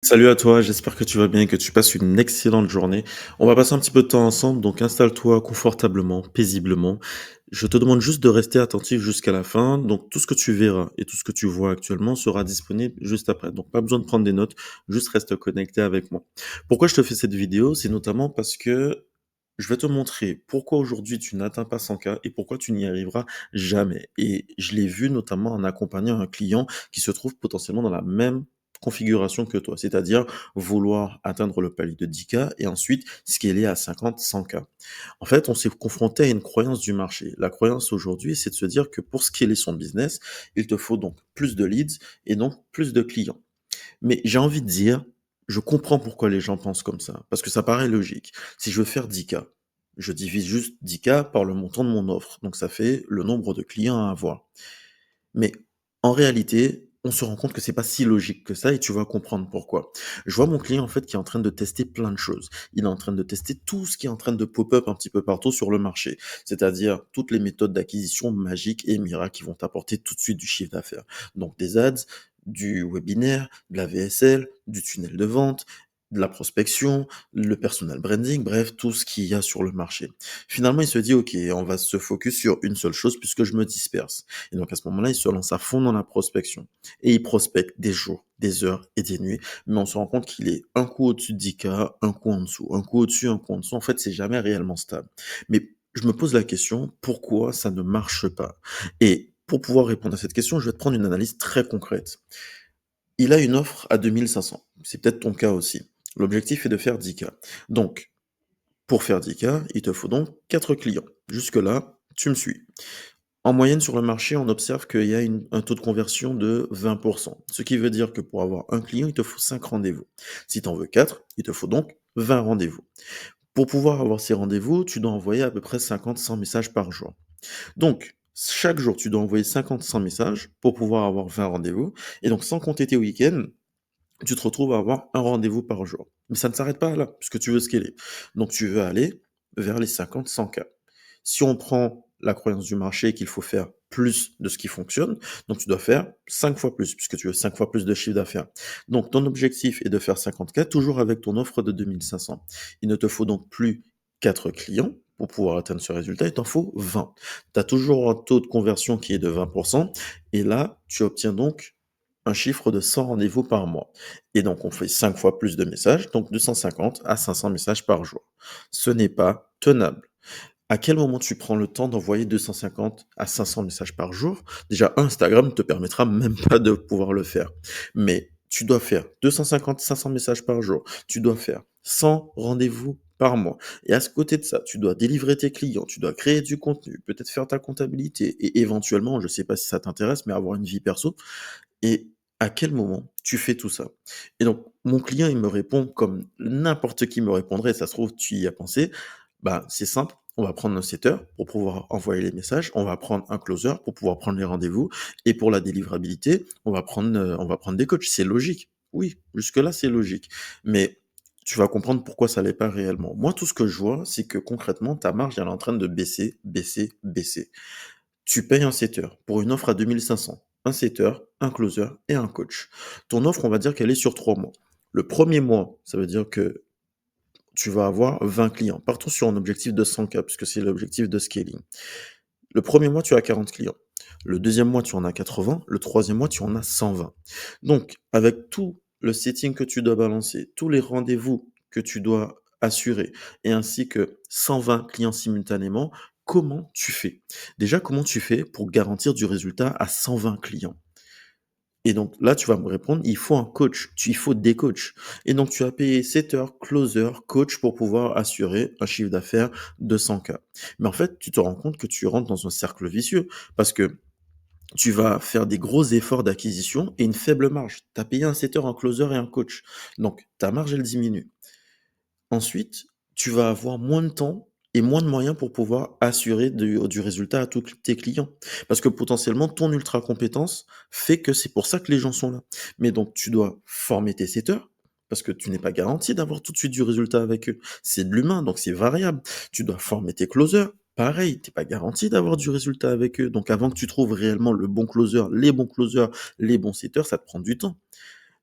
Salut à toi, j'espère que tu vas bien et que tu passes une excellente journée. On va passer un petit peu de temps ensemble, donc installe-toi confortablement, paisiblement. Je te demande juste de rester attentif jusqu'à la fin. Donc tout ce que tu verras et tout ce que tu vois actuellement sera disponible juste après. Donc pas besoin de prendre des notes, juste reste connecté avec moi. Pourquoi je te fais cette vidéo? C'est notamment parce que je vais te montrer pourquoi aujourd'hui tu n'atteins pas 100K et pourquoi tu n'y arriveras jamais. Et je l'ai vu notamment en accompagnant un client qui se trouve potentiellement dans la même configuration que toi, c'est-à-dire vouloir atteindre le palier de 10K et ensuite scaler à 50, 100K. En fait, on s'est confronté à une croyance du marché. La croyance aujourd'hui, c'est de se dire que pour scaler son business, il te faut donc plus de leads et donc plus de clients. Mais j'ai envie de dire, je comprends pourquoi les gens pensent comme ça, parce que ça paraît logique. Si je veux faire 10K, je divise juste 10K par le montant de mon offre, donc ça fait le nombre de clients à avoir. Mais en réalité, on se rend compte que c'est pas si logique que ça et tu vas comprendre pourquoi. Je vois mon client en fait qui est en train de tester plein de choses. Il est en train de tester tout ce qui est en train de pop-up un petit peu partout sur le marché, c'est-à-dire toutes les méthodes d'acquisition magiques et miracles qui vont t'apporter tout de suite du chiffre d'affaires. Donc des ads, du webinaire, de la VSL, du tunnel de vente, de la prospection, le personal branding, bref, tout ce qu'il y a sur le marché. Finalement, il se dit, OK, on va se focus sur une seule chose puisque je me disperse. Et donc à ce moment-là, il se lance à fond dans la prospection. Et il prospecte des jours, des heures et des nuits, mais on se rend compte qu'il est un coup au-dessus de 10K, un coup en dessous, un coup au-dessus, un coup en dessous. En fait, c'est jamais réellement stable. Mais je me pose la question, pourquoi ça ne marche pas? Et pour pouvoir répondre à cette question, je vais te prendre une analyse très concrète. Il a une offre à 2500. C'est peut-être ton cas aussi. L'objectif est de faire 10K. Donc, pour faire 10K, il te faut donc 4 clients. Jusque-là, tu me suis. En moyenne, sur le marché, on observe qu'il y a un taux de conversion de 20%. Ce qui veut dire que pour avoir un client, il te faut 5 rendez-vous. Si tu en veux 4, il te faut donc 20 rendez-vous. Pour pouvoir avoir ces rendez-vous, tu dois envoyer à peu près 50-100 messages par jour. Donc, chaque jour, tu dois envoyer 50-100 messages pour pouvoir avoir 20 rendez-vous. Et donc, sans compter tes week-ends, tu te retrouves à avoir un rendez-vous par jour. Mais ça ne s'arrête pas là, puisque tu veux scaler. Donc tu veux aller vers les 50-100K. Si on prend la croyance du marché qu'il faut faire plus de ce qui fonctionne, donc tu dois faire 5 fois plus, puisque tu veux 5 fois plus de chiffre d'affaires. Donc ton objectif est de faire 50K, toujours avec ton offre de 2500. Il ne te faut donc plus 4 clients pour pouvoir atteindre ce résultat, il t'en faut 20. Tu as toujours un taux de conversion qui est de 20%, et là, tu obtiens donc un chiffre de 100 rendez-vous par mois. Et donc, on fait 5 fois plus de messages, donc 250 à 500 messages par jour. Ce n'est pas tenable. À quel moment tu prends le temps d'envoyer 250 à 500 messages par jour? Déjà, Instagram ne te permettra même pas de pouvoir le faire. Mais tu dois faire 250, 500 messages par jour. Tu dois faire 100 rendez-vous par mois. Et à ce côté de ça, tu dois délivrer tes clients, tu dois créer du contenu, peut-être faire ta comptabilité et éventuellement, je ne sais pas si ça t'intéresse, mais avoir une vie perso. Et à quel moment tu fais tout ça? Et donc, mon client, il me répond comme n'importe qui me répondrait, ça se trouve, tu y as pensé. Bah, c'est simple, on va prendre un setter pour pouvoir envoyer les messages, on va prendre un closer pour pouvoir prendre les rendez-vous et pour la délivrabilité, on va prendre des coachs. C'est logique. Oui, jusque-là, c'est logique. Mais tu vas comprendre pourquoi ça l'est pas réellement. Moi, tout ce que je vois, c'est que concrètement, ta marge, elle est en train de baisser, baisser, baisser. Tu payes un setter pour une offre à 2500, un setter, un closer et un coach. Ton offre, on va dire qu'elle est sur 3 mois. Le premier mois, ça veut dire que tu vas avoir 20 clients. Partons sur un objectif de 100K, puisque c'est l'objectif de scaling. Le premier mois, tu as 40 clients. Le deuxième mois, tu en as 80. Le troisième mois, tu en as 120. Donc, avec tout le setting que tu dois balancer, tous les rendez-vous que tu dois assurer, et ainsi que 120 clients simultanément, comment tu fais? Déjà, comment tu fais pour garantir du résultat à 120 clients? Et donc là, tu vas me répondre, il faut un coach, il faut des coachs. Et donc, tu as payé 7 heures, closer, coach pour pouvoir assurer un chiffre d'affaires de 100K. Mais en fait, tu te rends compte que tu rentres dans un cercle vicieux parce que tu vas faire des gros efforts d'acquisition et une faible marge. Tu as payé un setter, un closer et un coach. Donc, ta marge, elle diminue. Ensuite, tu vas avoir moins de temps et moins de moyens pour pouvoir assurer du résultat à tous tes clients. Parce que potentiellement, ton ultra compétence fait que c'est pour ça que les gens sont là. Mais donc, tu dois former tes setters, parce que tu n'es pas garanti d'avoir tout de suite du résultat avec eux. C'est de l'humain, donc c'est variable. Tu dois former tes closers. Pareil, t'es pas garanti d'avoir du résultat avec eux. Donc avant que tu trouves réellement le bon closer, les bons closers, les bons setters, ça te prend du temps.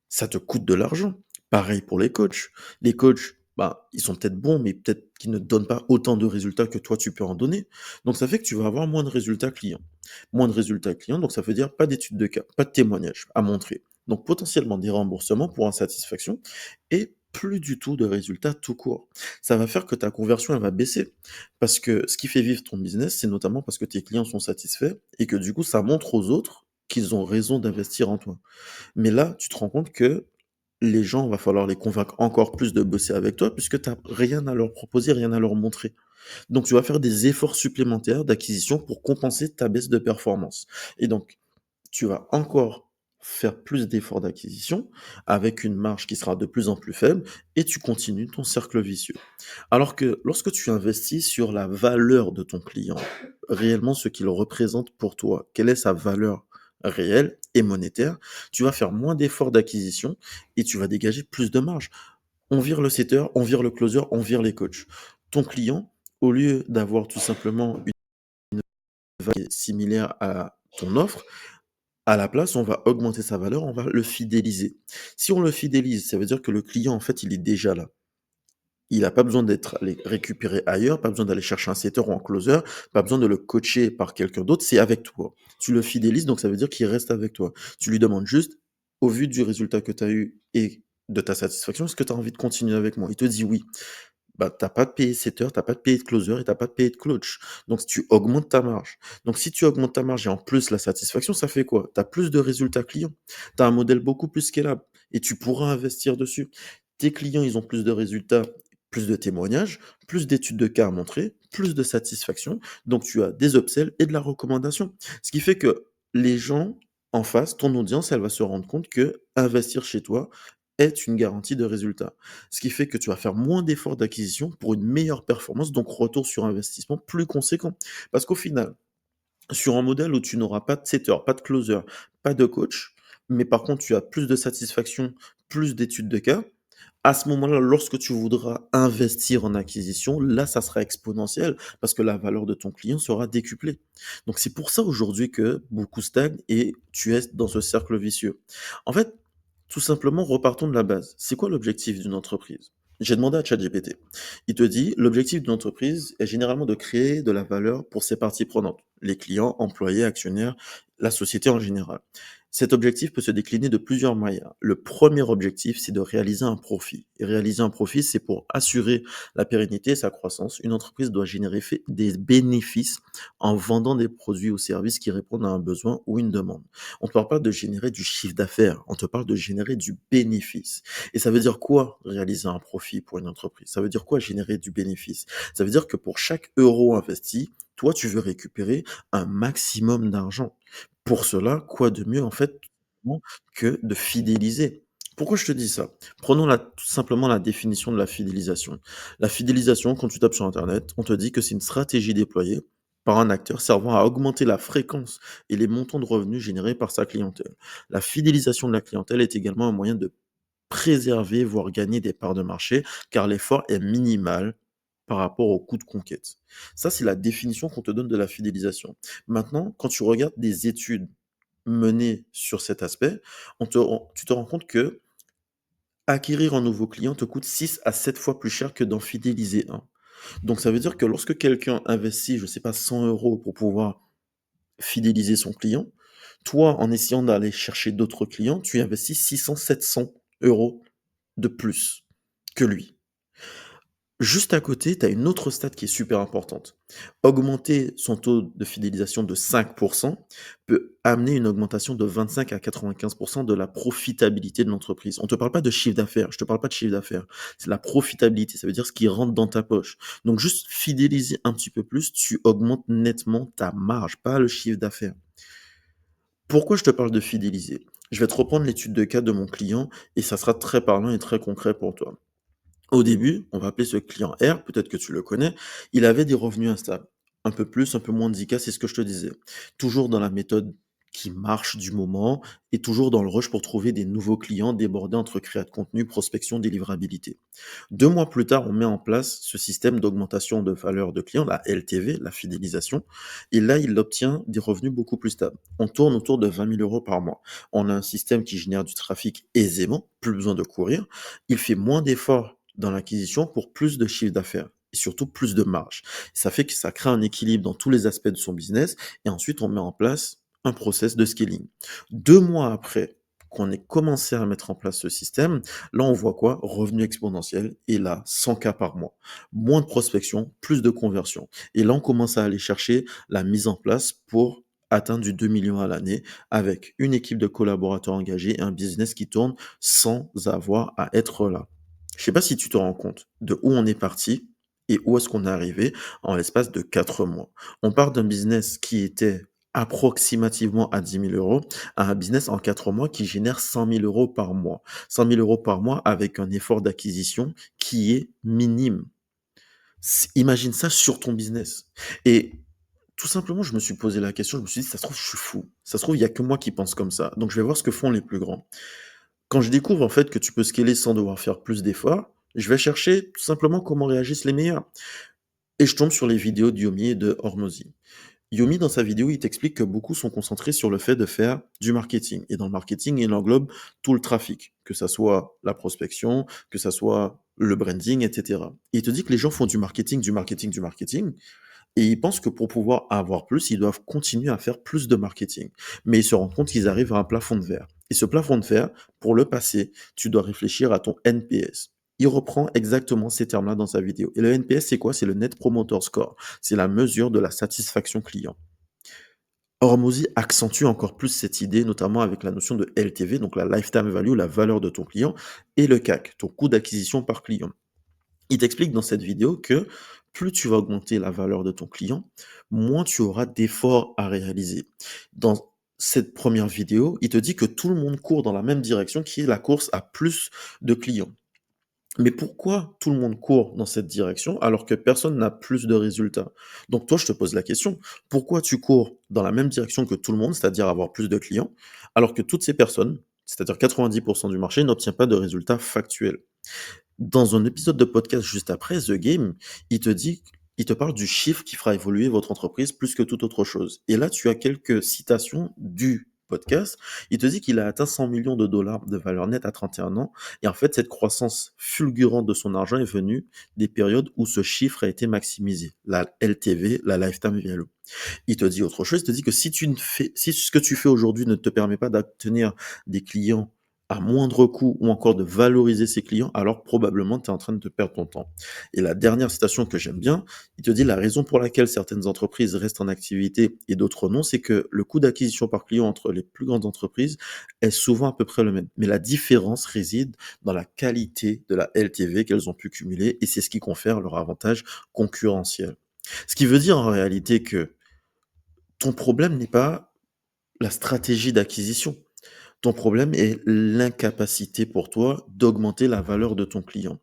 Ça te coûte de l'argent. Pareil pour les coachs. Les coachs, bah, ils sont peut-être bons, mais peut-être qu'ils ne donnent pas autant de résultats que toi tu peux en donner. Donc ça fait que tu vas avoir moins de résultats clients. Moins de résultats clients, donc ça veut dire pas d'études de cas, pas de témoignages à montrer. Donc potentiellement des remboursements pour insatisfaction et plus du tout de résultats tout court. Ça va faire que ta conversion, elle va baisser. Parce que ce qui fait vivre ton business, c'est notamment parce que tes clients sont satisfaits et que du coup, ça montre aux autres qu'ils ont raison d'investir en toi. Mais là, tu te rends compte que les gens, va falloir les convaincre encore plus de bosser avec toi puisque tu as rien à leur proposer, rien à leur montrer. Donc tu vas faire des efforts supplémentaires d'acquisition pour compenser ta baisse de performance. Et donc, tu vas encore faire plus d'efforts d'acquisition avec une marge qui sera de plus en plus faible et tu continues ton cercle vicieux. Alors que lorsque tu investis sur la valeur de ton client, réellement ce qu'il représente pour toi, quelle est sa valeur réelle et monétaire, tu vas faire moins d'efforts d'acquisition et tu vas dégager plus de marge. On vire le setter, on vire le closer, on vire les coachs. Ton client, au lieu d'avoir tout simplement une valeur similaire à ton offre, à la place, on va augmenter sa valeur, on va le fidéliser. Si on le fidélise, ça veut dire que le client, en fait, il est déjà là. Il a pas besoin d'être allé récupérer ailleurs, pas besoin d'aller chercher un setter ou un closer, pas besoin de le coacher par quelqu'un d'autre, c'est avec toi. Tu le fidélises, donc ça veut dire qu'il reste avec toi. Tu lui demandes juste, au vu du résultat que tu as eu et de ta satisfaction, est-ce que tu as envie de continuer avec moi? Il te dit oui. Bah, tu pas de payer setter, tu pas de payer de closer et tu pas de payer de coach. Donc si tu augmentes ta marge. Donc si tu augmentes ta marge et en plus la satisfaction, ça fait quoi? Tu as plus de résultats clients. Tu as un modèle beaucoup plus scalable et tu pourras investir dessus. Tes clients, ils ont plus de résultats, plus de témoignages, plus d'études de cas à montrer, plus de satisfaction. Donc tu as des upsells et de la recommandation. Ce qui fait que les gens en face, ton audience, elle va se rendre compte que investir chez toi est une garantie de résultat. Ce qui fait que tu vas faire moins d'efforts d'acquisition pour une meilleure performance, donc retour sur investissement plus conséquent. Parce qu'au final, sur un modèle où tu n'auras pas de setter, pas de closer, pas de coach, mais par contre tu as plus de satisfaction, plus d'études de cas, à ce moment-là, lorsque tu voudras investir en acquisition, là, ça sera exponentiel parce que la valeur de ton client sera décuplée. Donc c'est pour ça aujourd'hui que beaucoup stagnent et tu es dans ce cercle vicieux. En fait, tout simplement, repartons de la base. C'est quoi l'objectif d'une entreprise? J'ai demandé à ChatGPT. Il te dit, l'objectif d'une entreprise est généralement de créer de la valeur pour ses parties prenantes, les clients, employés, actionnaires, la société en général. Cet objectif peut se décliner de plusieurs manières. Le premier objectif, c'est de réaliser un profit. Et réaliser un profit, c'est pour assurer la pérennité et sa croissance. Une entreprise doit générer des bénéfices en vendant des produits ou services qui répondent à un besoin ou une demande. On ne te parle pas de générer du chiffre d'affaires, on te parle de générer du bénéfice. Et ça veut dire quoi réaliser un profit pour une entreprise? Ça veut dire quoi générer du bénéfice? Ça veut dire que pour chaque euro investi, toi, tu veux récupérer un maximum d'argent. Pour cela, quoi de mieux en fait que de fidéliser? Pourquoi je te dis ça? Prenons tout simplement la définition de la fidélisation. La fidélisation, quand tu tapes sur internet, on te dit que c'est une stratégie déployée par un acteur servant à augmenter la fréquence et les montants de revenus générés par sa clientèle. La fidélisation de la clientèle est également un moyen de préserver, voire gagner des parts de marché, car l'effort est minimal par rapport au coût de conquête. Ça, c'est la définition qu'on te donne de la fidélisation. Maintenant, quand tu regardes des études menées sur cet aspect, tu te rends compte que acquérir un nouveau client te coûte 6 à 7 fois plus cher que d'en fidéliser un. Donc ça veut dire que lorsque quelqu'un investit, je ne sais pas, 100 euros pour pouvoir fidéliser son client, toi, en essayant d'aller chercher d'autres clients, tu investis 600, 700 euros de plus que lui. Juste à côté, tu as une autre stat qui est super importante. Augmenter son taux de fidélisation de 5% peut amener une augmentation de 25 à 95% de la profitabilité de l'entreprise. On ne te parle pas de chiffre d'affaires, je te parle pas de chiffre d'affaires, c'est la profitabilité, ça veut dire ce qui rentre dans ta poche. Donc juste fidéliser un petit peu plus, tu augmentes nettement ta marge, pas le chiffre d'affaires. Pourquoi je te parle de fidéliser? Je vais te reprendre l'étude de cas de mon client et ça sera très parlant et très concret pour toi. Au début, on va appeler ce client R, peut-être que tu le connais, il avait des revenus instables. Un peu plus, un peu moins de 10 cas, c'est ce que je te disais. Toujours dans la méthode qui marche du moment et toujours dans le rush pour trouver des nouveaux clients débordés entre créa de contenu, prospection, délivrabilité. 2 mois plus tard, on met en place ce système d'augmentation de valeur de clients, la LTV, la fidélisation, et là, il obtient des revenus beaucoup plus stables. On tourne autour de 20 000 € par mois. On a un système qui génère du trafic aisément, plus besoin de courir. Il fait moins d'efforts dans l'acquisition pour plus de chiffre d'affaires et surtout plus de marge. Ça fait que ça crée un équilibre dans tous les aspects de son business et ensuite on met en place un process de scaling. 2 mois après qu'on ait commencé à mettre en place ce système, là on voit quoi? Revenu exponentiel et là 100 K par mois. Moins de prospection, plus de conversion et là on commence à aller chercher la mise en place pour atteindre du 2 millions à l'année avec une équipe de collaborateurs engagés et un business qui tourne sans avoir à être là. Je sais pas si tu te rends compte de où on est parti et où est-ce qu'on est arrivé en l'espace de 4 mois. On part d'un business qui était approximativement à 10 000 € à un business en 4 mois qui génère 100 000 € par mois. 100 000 € par mois avec un effort d'acquisition qui est minime. Imagine ça sur ton business. Et tout simplement, je me suis posé la question, je me suis dit, ça se trouve, je suis fou. Ça se trouve, il y a que moi qui pense comme ça. Donc, je vais voir ce que font les plus grands. Quand je découvre en fait que tu peux scaler sans devoir faire plus d'efforts, je vais chercher tout simplement comment réagissent les meilleurs. Et je tombe sur les vidéos de Yomi et de Hormozy. Yomi, dans sa vidéo, il t'explique que beaucoup sont concentrés sur le fait de faire du marketing. Et dans le marketing, il englobe tout le trafic, que ça soit la prospection, que ça soit le branding, etc. Et il te dit que les gens font du marketing, du marketing, du marketing, et ils pensent que pour pouvoir avoir plus, ils doivent continuer à faire plus de marketing. Mais ils se rendent compte qu'ils arrivent à un plafond de verre. Et ce plafond de verre, pour le passer, tu dois réfléchir à ton NPS. Il reprend exactement ces termes-là dans sa vidéo. Et le NPS, c'est quoi? C'est le Net Promoter Score. C'est la mesure de la satisfaction client. Hormozy accentue encore plus cette idée, notamment avec la notion de LTV, donc la Lifetime Value, la valeur de ton client, et le CAC, ton coût d'acquisition par client. Il t'explique dans cette vidéo que plus tu vas augmenter la valeur de ton client, moins tu auras d'efforts à réaliser. Dans cette première vidéo, il te dit que tout le monde court dans la même direction, qui est la course à plus de clients. Mais pourquoi tout le monde court dans cette direction alors que personne n'a plus de résultats? Donc toi, je te pose la question, pourquoi tu cours dans la même direction que tout le monde, c'est-à-dire avoir plus de clients, alors que toutes ces personnes, c'est-à-dire 90% du marché, n'obtient pas de résultats factuels? Dans un épisode de podcast juste après, The Game, il te parle du chiffre qui fera évoluer votre entreprise plus que toute autre chose. Et là, tu as quelques citations du podcast. Il te dit qu'il a atteint 100 millions de dollars de valeur nette à 31 ans. Et en fait, cette croissance fulgurante de son argent est venue des périodes où ce chiffre a été maximisé. La LTV, la Lifetime Value. Il te dit autre chose, il te dit que si ce que tu fais aujourd'hui ne te permet pas d'obtenir des clients à moindre coût ou encore de valoriser ses clients, alors probablement tu es en train de te perdre ton temps. Et la dernière citation que j'aime bien, il te dit la raison pour laquelle certaines entreprises restent en activité et d'autres non, c'est que le coût d'acquisition par client entre les plus grandes entreprises est souvent à peu près le même. Mais la différence réside dans la qualité de la LTV qu'elles ont pu cumuler et c'est ce qui confère leur avantage concurrentiel. Ce qui veut dire en réalité que ton problème n'est pas la stratégie d'acquisition. Ton problème est l'incapacité pour toi d'augmenter la valeur de ton client.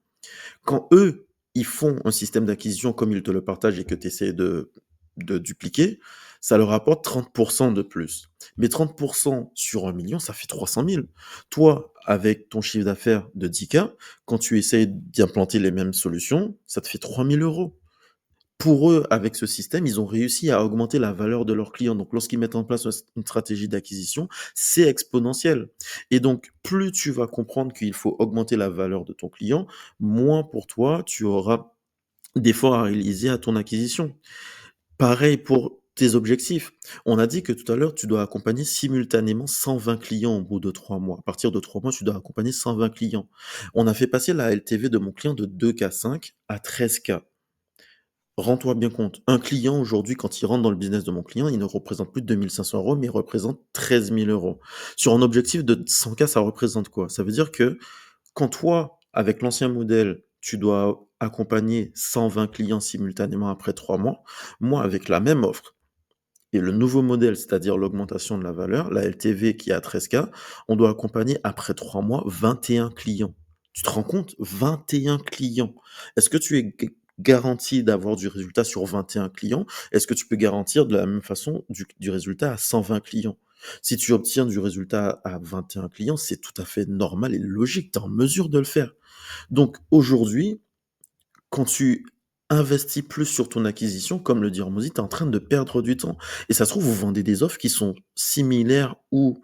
Quand eux, ils font un système d'acquisition comme ils te le partagent et que tu essaies de dupliquer, ça leur apporte 30% de plus. Mais 30% sur 1 million, ça fait 300 000. Toi, avec ton chiffre d'affaires de 10K, quand tu essayes d'implanter les mêmes solutions, ça te fait 3 000 €. Pour eux, avec ce système, ils ont réussi à augmenter la valeur de leurs clients. Donc, lorsqu'ils mettent en place une stratégie d'acquisition, c'est exponentiel. Et donc, plus tu vas comprendre qu'il faut augmenter la valeur de ton client, moins pour toi, tu auras d'efforts à réaliser à ton acquisition. Pareil pour tes objectifs. On a dit que tout à l'heure, tu dois accompagner simultanément 120 clients au bout de 3 mois. À partir de 3 mois, tu dois accompagner 120 clients. On a fait passer la LTV de mon client de 2K5 à 13K. Rends-toi bien compte, un client aujourd'hui, quand il rentre dans le business de mon client, il ne représente plus de 2 500 €, mais il représente 13 000 €. Sur un objectif de 100 K, ça représente quoi? Ça veut dire que quand toi, avec l'ancien modèle, tu dois accompagner 120 clients simultanément après 3 mois, moi, avec la même offre et le nouveau modèle, c'est-à-dire l'augmentation de la valeur, la LTV qui est à 13 K, on doit accompagner après 3 mois 21 clients. Tu te rends compte? 21 clients. Est-ce que tu es garanti d'avoir du résultat sur 21 clients? Est-ce que tu peux garantir de la même façon du résultat à 120 clients? Si tu obtiens du résultat à 21 clients, c'est tout à fait normal et logique, tu es en mesure de le faire. Donc aujourd'hui, quand tu investis plus sur ton acquisition, comme le dit Hormozy, tu es en train de perdre du temps et ça se trouve, vous vendez des offres qui sont similaires ou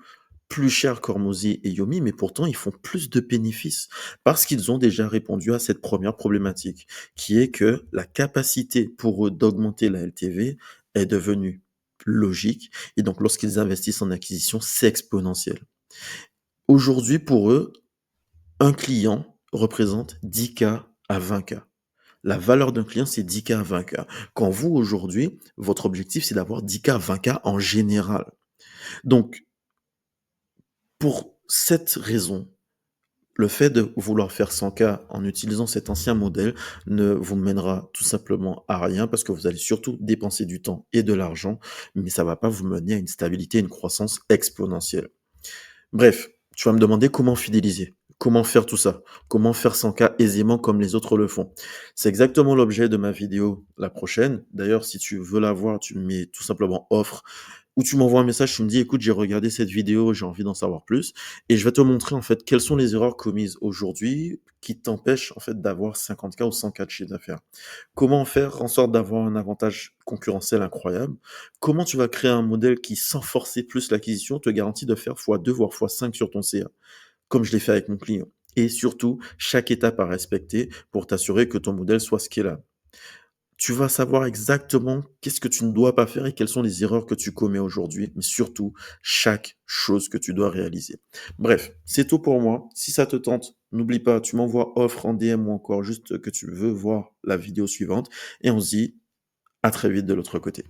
plus chères qu'Hormozy et Yomi, mais pourtant ils font plus de bénéfices parce qu'ils ont déjà répondu à cette première problématique, qui est que la capacité pour eux d'augmenter la LTV est devenue logique et donc lorsqu'ils investissent en acquisition, c'est exponentiel. Aujourd'hui, pour eux, un client représente 10K à 20K. La valeur d'un client, c'est 10K à 20K. Quand vous, aujourd'hui, votre objectif, c'est d'avoir 10K à 20K en général. Donc, pour cette raison, le fait de vouloir faire 100K en utilisant cet ancien modèle ne vous mènera tout simplement à rien parce que vous allez surtout dépenser du temps et de l'argent, mais ça va pas vous mener à une stabilité, une croissance exponentielle. Bref, tu vas me demander comment fidéliser, comment faire tout ça, comment faire 100K aisément comme les autres le font. C'est exactement l'objet de ma vidéo la prochaine. D'ailleurs, si tu veux la voir, tu me mets tout simplement offre ou tu m'envoies un message, tu me dis écoute, j'ai regardé cette vidéo, j'ai envie d'en savoir plus et je vais te montrer en fait quelles sont les erreurs commises aujourd'hui qui t'empêchent en fait d'avoir 50K ou 100K de chiffre d'affaires. Comment faire en sorte d'avoir un avantage concurrentiel incroyable? Comment tu vas créer un modèle qui, sans forcer plus l'acquisition, te garantit de faire x2 voire x5 sur ton CA, comme je l'ai fait avec mon client? Et surtout, chaque étape à respecter pour t'assurer que ton modèle soit scalable. Tu vas savoir exactement qu'est-ce que tu ne dois pas faire et quelles sont les erreurs que tu commets aujourd'hui, mais surtout chaque chose que tu dois réaliser. Bref, c'est tout pour moi. Si ça te tente, n'oublie pas, tu m'envoies offre en DM ou encore juste que tu veux voir la vidéo suivante et on se dit à très vite de l'autre côté.